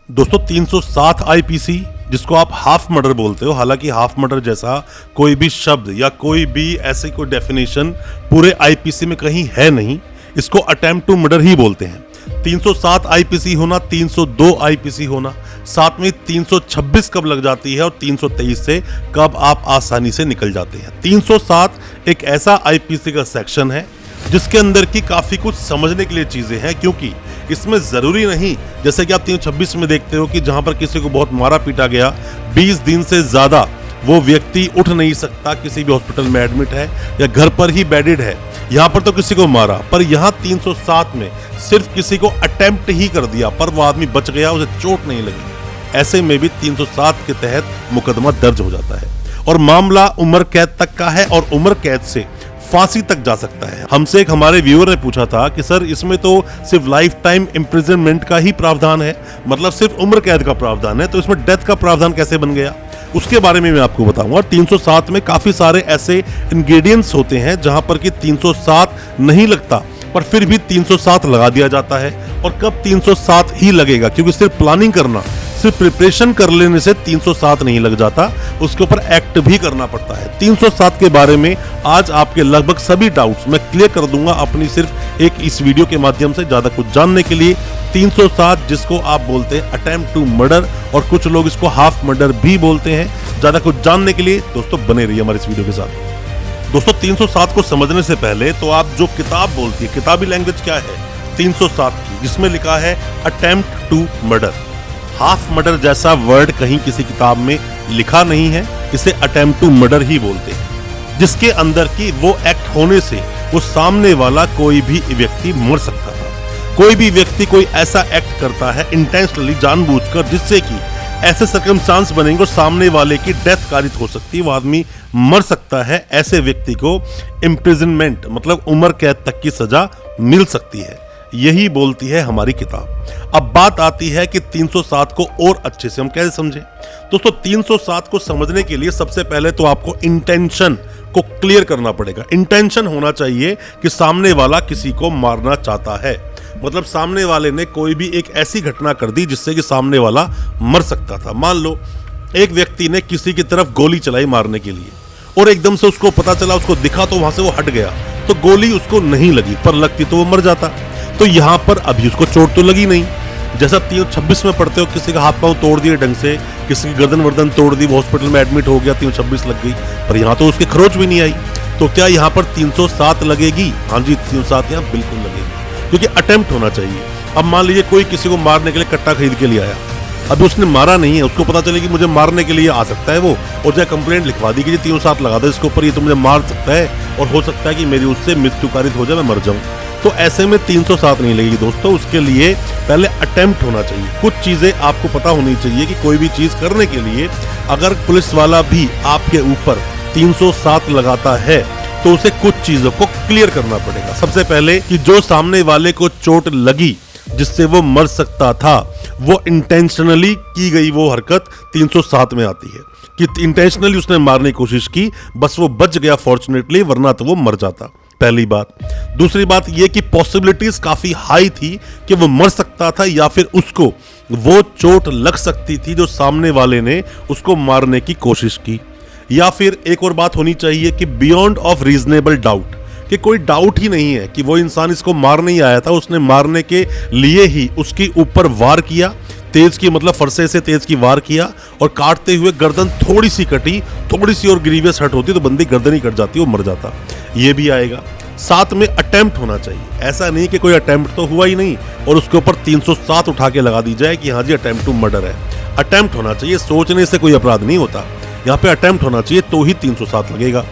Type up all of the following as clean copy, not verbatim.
दोस्तों 307 आईपीसी जिसको आप हाफ मर्डर बोलते हो, हालांकि हाफ मर्डर जैसा कोई भी शब्द या कोई भी ऐसी कोई डेफिनेशन पूरे आईपीसी में कहीं है नहीं। इसको अटेम्प्ट टू मर्डर ही बोलते हैं। 307 आईपीसी होना, 302 आईपीसी होना, साथ में 326 कब लग जाती है और 323 से कब आप आसानी से निकल जाते हैं। 307 एक ऐसा आईपीसी का सेक्शन है जिसके अंदर की काफी कुछ समझने के लिए चीजें हैं, क्योंकि इसमें जरूरी नहीं, जैसे कि आप 326 में देखते हो कि जहां पर किसी को बहुत मारा पीटा गया, 20 दिन से ज्यादा वो व्यक्ति उठ नहीं सकता, किसी भी हॉस्पिटल में एडमिट है या घर पर ही बेडेड है, यहाँ पर तो किसी को मारा, पर यहाँ 307 में सिर्फ किसी को अटेम्प्ट ही कर दिया पर वो आदमी बच गया, उसे चोट नहीं लगी, ऐसे में भी 307 के तहत मुकदमा दर्ज हो जाता है और मामला उम्र कैद तक का है और उम्र कैद से फांसी तक जा सकता है। हमसे एक हमारे व्यूअर ने पूछा था कि सर इसमें तो सिर्फ लाइफ टाइम इम्प्रिजनमेंट का ही प्रावधान है, मतलब सिर्फ उम्र कैद का प्रावधान है, तो इसमें डेथ का प्रावधान कैसे बन गया? उसके बारे में मैं आपको बताऊंगा। 307 में काफी सारे ऐसे इंग्रेडिएंट्स होते हैं जहां पर कि 307 नहीं लगता पर फिर भी 307 लगा दिया जाता है। और कब 307 ही लगेगा, क्योंकि सिर्फ प्लानिंग करना, सिर्फ प्रिपरेशन कर लेने से 307 नहीं लग जाता, उसके ऊपर एक्ट भी करना पड़ता है। 307 के बारे में आज आपके लगभग सभी डाउट्स मैं क्लियर कर दूंगा अपनी सिर्फ एक इस वीडियो के माध्यम से। ज्यादा कुछ जानने के लिए 307 जिसको आप बोलते हैं अटेम्प्ट टू मर्डर और कुछ लोग इसको हाफ मर्डर भी बोलते हैं, ज्यादा कुछ जानने के लिए दोस्तों बने रहिए हमारे इस वीडियो के साथ। दोस्तों 307 को समझने से पहले तो आप जो किताब बोलती है, किताबी लैंग्वेज क्या है 307 की, जिसमें लिखा है attempt to murder. Half murder जैसा वर्ड कहीं किसी किताब में लिखा नहीं है, इसे अटेम्प्ट टू मर्डर ही बोलते हैं, जिसके अंदर की वो एक्ट होने से वो सामने वाला कोई भी व्यक्ति मर सकता था। कोई भी व्यक्ति कोई ऐसा एक्ट करता है इंटेंशनली, जानबूझकर, जिससे कि ऐसे सर्कमस्टांस बनेंगे और सामने वाले की डेथ कारित हो सकती है, वो आदमी मर सकता है, ऐसे व्यक्ति को इम्प्रिजनमेंट मतलब उम्र कैद तक की सजा मिल सकती है। यही बोलती है हमारी किताब। अब बात आती है कि 307 को और अच्छे से हम कैसे समझें। दोस्तों 307 को समझने के लिए सबसे पहले तो आपको इंटेंशन को क्लियर करना पड़ेगा। इंटेंशन होना चाहिए कि सामने वाला किसी को मारना चाहता है, मतलब सामने वाले ने कोई भी एक ऐसी घटना कर दी जिससे कि सामने वाला मर सकता था। मान लो एक व्यक्ति ने किसी की तरफ गोली चलाई मारने के लिए और एकदम से उसको पता चला, उसको दिखा तो वहां से वो हट गया, तो गोली उसको नहीं लगी, पर लगती तो वो मर जाता। तो यहां पर अभी उसको चोट तो लगी नहीं। जैसा 326 में पढ़ते हो, किसी का हाथ पांव तोड़ दिए ढंग से, किसी की गर्दन वर्दन तोड़ दी, वो हॉस्पिटल में एडमिट हो गया, 326 लग गई, पर यहाँ तो उसकी खरोच भी नहीं आई। तो क्या यहाँ पर 307 लगेगी? हाँ जी 307 यहाँ बिल्कुल लगेगी, क्योंकि अटेम्प्ट होना चाहिए। अब मान लीजिए कोई किसी को मारने के लिए कट्टा खरीद के लिए आया, अभी उसने मारा नहीं है, उसको पता चले कि मुझे मारने के लिए आ सकता है वो, और चाहे कंप्लेंट लिखवा दी कि 307 लगा दे इसके ऊपर, ये तो मुझे मार सकता है और हो सकता है कि मेरी उससे मृत्यु कारित हो जाए, मैं मर जाऊं, तो ऐसे में 307 नहीं लगेगी दोस्तों। उसके लिए पहले अटेम्प्ट होना चाहिए। कुछ चीजें आपको पता होनी चाहिए कि कोई भी चीज करने के लिए अगर पुलिस वाला भी आपके ऊपर 307 लगाता है तो उसे कुछ चीजों को क्लियर करना पड़ेगा। सबसे पहले कि जो सामने वाले को चोट लगी जिससे वो मर सकता था, वो इंटेंशनली की गई वो हरकत 307 में आती है, कि इंटेंशनली उसने मारने की कोशिश की, बस वो बच गया फॉर्चुनेटली, वरना तो वो मर जाता। पहली बात। दूसरी बात ये कि पॉसिबिलिटीज काफी हाई थी कि वो मर सकता था या फिर उसको वो चोट लग सकती थी जो सामने वाले ने उसको मारने की कोशिश की। या फिर एक और बात होनी चाहिए कि बियॉन्ड ऑफ रीजनेबल डाउट, कि कोई डाउट ही नहीं है कि वो इंसान इसको मारने ही आया था, उसने मारने के लिए ही उसके ऊपर वार किया, तेज की मतलब फरसे से तेज की वार किया, और काटते हुए गर्दन थोड़ी सी कटी, थोड़ी सी और ग्रीवियस हट होती तो बंदी गर्दन ही कट जाती, वो मर जाता, ये भी आएगा। साथ में अटेम्प्ट होना चाहिए। ऐसा नहीं कि कोई अटेम्प्ट तो हुआ ही नहीं और उसके ऊपर 307 उठा के लगा दी जाए कि हाँ जी अटेम्प्ट टू मर्डर है। अटेम्प्ट होना चाहिए, सोचने से कोई अपराध नहीं होता, यहाँ पे अटेम्प्ट होना चाहिए तो ही 307 लगेगा।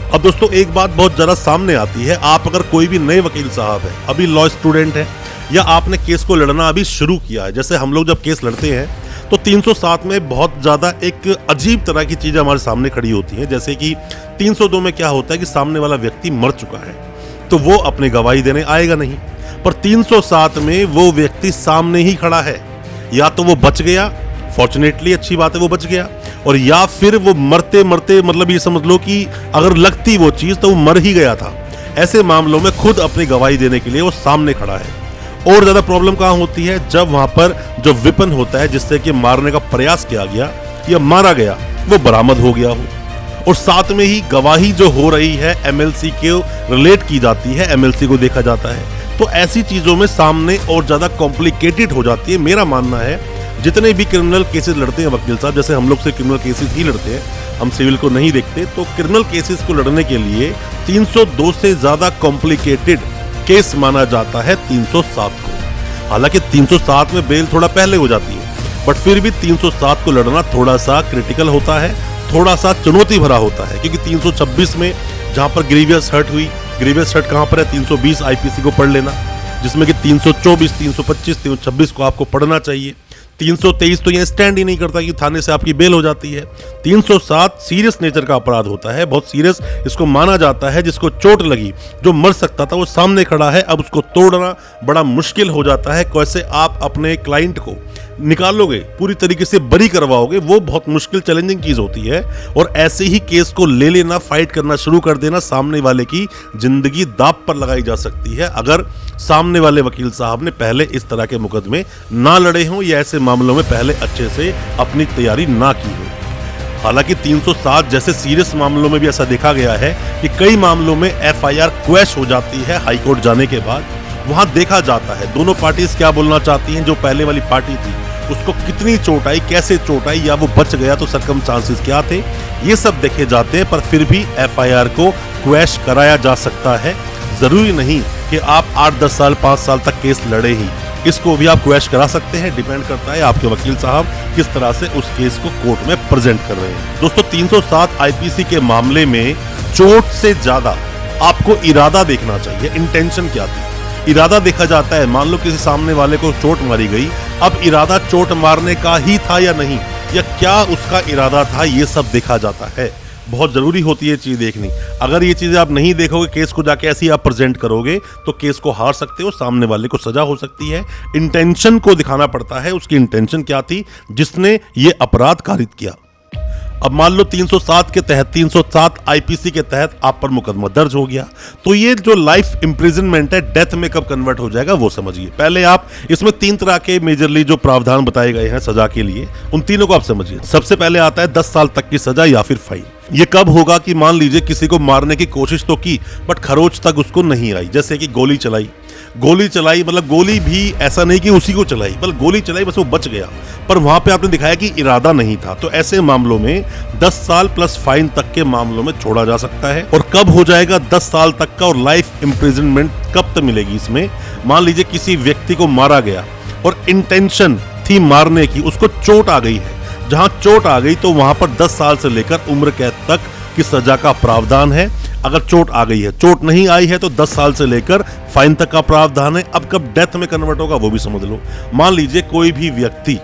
अब दोस्तों एक बात बहुत जरा सामने आती है, आप अगर कोई भी नए वकील साहब है, अभी लॉ स्टूडेंट है, या आपने केस को लड़ना अभी शुरू किया है, जैसे हम लोग जब केस लड़ते हैं तो 307 में बहुत ज्यादा एक अजीब तरह की चीजें हमारे सामने खड़ी होती हैं। जैसे कि 302 में क्या होता है कि सामने वाला व्यक्ति मर चुका है तो वो अपनी गवाही देने आएगा नहीं, पर 307 में वो व्यक्ति सामने ही खड़ा है, या तो वो बच गया, फॉर्चुनेटली अच्छी बात है वो बच गया, और या फिर वो मरते मरते, मतलब ये समझ लो कि अगर लगती वो चीज तो वो मर ही गया था। ऐसे मामलों में खुद अपनी गवाही देने के लिए वो सामने खड़ा है और ज्यादा प्रॉब्लम कहां होती है, जब वहां पर जो वेपन होता है जिससे कि मारने का प्रयास किया गया या मारा गया वो बरामद हो गया हो, और साथ में ही गवाही जो हो रही है एमएलसी को रिलेट की जाती है, एमएलसी को देखा जाता है, तो ऐसी चीजों में सामने और ज्यादा कॉम्प्लिकेटेड हो जाती है। मेरा मानना है जितने भी क्रिमिनल केसेस लड़ते हैं वकील साहब, जैसे हम लोग से क्रिमिनल केसेस ही लड़ते हैं, हम सिविल को नहीं देखते, तो क्रिमिनल केसेस को लड़ने के लिए 302 से ज्यादा कॉम्प्लिकेटेड केस माना जाता है 307 को। हालांकि 307 में बेल थोड़ा पहले हो जाती है, बट फिर भी 307 को लड़ना थोड़ा सा क्रिटिकल होता है, थोड़ा सा चुनौती भरा होता है, क्योंकि 326 में जहां पर ग्रीवियस हर्ट हुई, ग्रीवियस हर्ट कहां पर है, 320 आईपीसी को पढ़ लेना, जिसमें कि 324, 325, 326 को आपको पढ़ना चाहिए। 323 तो ये स्टैंड ही नहीं करता कि थाने से आपकी बेल हो जाती है। 307 सीरियस नेचर का अपराध होता है, बहुत सीरियस इसको माना जाता है। जिसको चोट लगी, जो मर सकता था, वो सामने खड़ा है, अब उसको तोड़ना बड़ा मुश्किल हो जाता है। कैसे आप अपने क्लाइंट को निकालोगे, पूरी तरीके से बरी करवाओगे, वो बहुत मुश्किल चैलेंजिंग चीज होती है। और ऐसे ही केस को ले लेना, फाइट करना शुरू कर देना, सामने वाले की जिंदगी दांव पर लगाई जा सकती है अगर सामने वाले वकील साहब ने पहले इस तरह के मुकदमे ना लड़े हों या ऐसे मामलों में पहले अच्छे से अपनी तैयारी ना की हो। हालांकि 307 जैसे सीरियस मामलों में भी ऐसा देखा गया है कि कई मामलों में एफआईआर क्वैश हो जाती है हाईकोर्ट जाने के बाद। वहां देखा जाता है दोनों पार्टीज क्या बोलना चाहती हैं, जो पहले वाली पार्टी थी उसको कितनी चोट आई, कैसे चोट आई, या वो बच गया तो सर्कमस्टांसेस क्या थे, ये सब देखे जाते हैं। पर फिर भी एफआईआर को क्वैश कराया जा सकता है। जरूरी नहीं कि आप 8-10 साल 5 साल तक केस लड़े ही, इसको भी आप क्वैश करा सकते हैं। डिपेंड करता है आपके वकील साहब किस तरह से उस केस को कोर्ट में प्रेजेंट कर रहे हैं। दोस्तों 307 आईपीसी के मामले में चोट से ज्यादा आपको इरादा देखना चाहिए। इंटेंशन क्या थी, इरादा देखा जाता है। मान लो किसी सामने वाले को चोट मारी गई, अब इरादा चोट मारने का ही था या नहीं, या क्या उसका इरादा था, ये सब देखा जाता है। बहुत जरूरी होती है चीज देखनी। अगर ये चीजें आप नहीं देखोगे, केस को जाके ऐसे ही आप प्रेजेंट करोगे, तो केस को हार सकते हो, सामने वाले को सजा हो सकती है। इंटेंशन को दिखाना पड़ता है, उसकी इंटेंशन क्या थी जिसने ये अपराध कारित किया। अब मान लो 307 के तहत, 307 आईपीसी के तहत आप पर मुकदमा दर्ज हो गया, तो ये जो लाइफ इंप्रिजनमेंट है डेथ में कब कन्वर्ट हो जाएगा वो समझिए। पहले आप इसमें 3 तरह के मेजरली जो प्रावधान बताए गए हैं सजा के लिए, उन तीनों को आप समझिए। सबसे पहले आता है 10 साल तक की सजा या फिर फाइन। ये कब होगा कि मान लीजिए किसी को मारने की कोशिश तो की बट खरोच तक उसको नहीं आई, जैसे कि गोली चलाई, मतलब गोली भी ऐसा नहीं कि उसी को चलाई, बल्कि गोली चलाई बस वो बच गया, पर वहां पे आपने दिखाया कि इरादा नहीं था, तो ऐसे मामलों में 10 साल प्लस फाइन तक के मामलों में छोड़ा जा सकता है। और कब हो जाएगा 10 साल तक का, और लाइफ इंप्रिजनमेंट कब तक मिलेगी इसमें। मान लीजिए किसी व्यक्ति को मारा गया और इंटेंशन थी मारने की, उसको चोट आ गई है, जहां चोट आ गई तो वहां पर 10 साल से लेकर उम्र कैद तक की सजा का प्रावधान है। अगर चोट आ गई है, चोट नहीं आई है तो 10 साल से लेकर फाइन तक का प्रावधान है। अब कब डेथ में कन्वर्ट होगा वो भी समझ लो। मान लीजिए कोई भी व्यक्ति,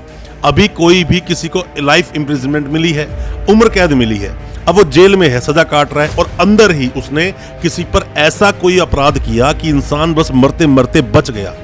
अभी कोई भी किसी को लाइफ इंप्रिजनमेंट मिली है, उम्र कैद मिली है, अब वो जेल में है, सजा काट रहा है, और अंदर ही उसने किसी पर ऐसा कोई अपराध किया कि इंसान बस मरते मरते बच गया,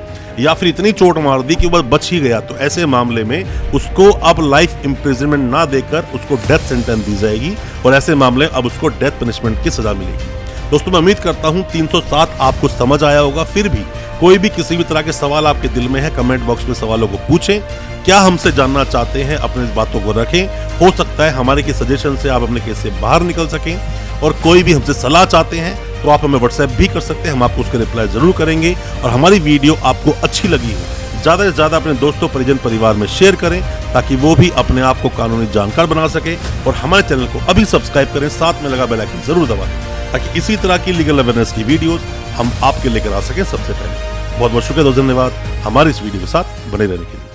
या फिर इतनी चोट मार दी कि वो बच ही गया, तो ऐसे मामले में उसको अब लाइफ इंप्रिजनमेंट ना देकर उसको डेथ सेंटेंस दी जाएगी, और ऐसे मामले अब उसको डेथ पनिशमेंट की सजा मिलेगी। दोस्तों मैं उम्मीद करता हूं 307 आपको समझ आया होगा। फिर भी कोई भी किसी भी तरह के सवाल आपके दिल में है, कमेंट बॉक्स में सवालों को पूछें। क्या हमसे जानना चाहते हैं, अपने बातों को रखें। हो सकता है हमारे के सजेशन से आप अपने केस से बाहर निकल सकें। और कोई भी हमसे सलाह चाहते हैं तो आप हमें व्हाट्सएप भी कर सकते हैं, हम आपको उसके रिप्लाई जरूर करेंगे। और हमारी वीडियो आपको अच्छी लगी हो, ज्यादा से ज्यादा अपने दोस्तों, परिजन, परिवार में शेयर करें, ताकि वो भी अपने आप को कानूनी जानकार बना सके। और हमारे चैनल को अभी सब्सक्राइब करें, साथ में लगा बेल आइकन जरूर दबा दें, ताकि इसी तरह की लीगल अवेयरनेस की वीडियोस हम आपके लेकर आ सकें सबसे पहले। बहुत बहुत शुक्रिया, धन्यवाद हमारे इस वीडियो के साथ बने रहने के लिए।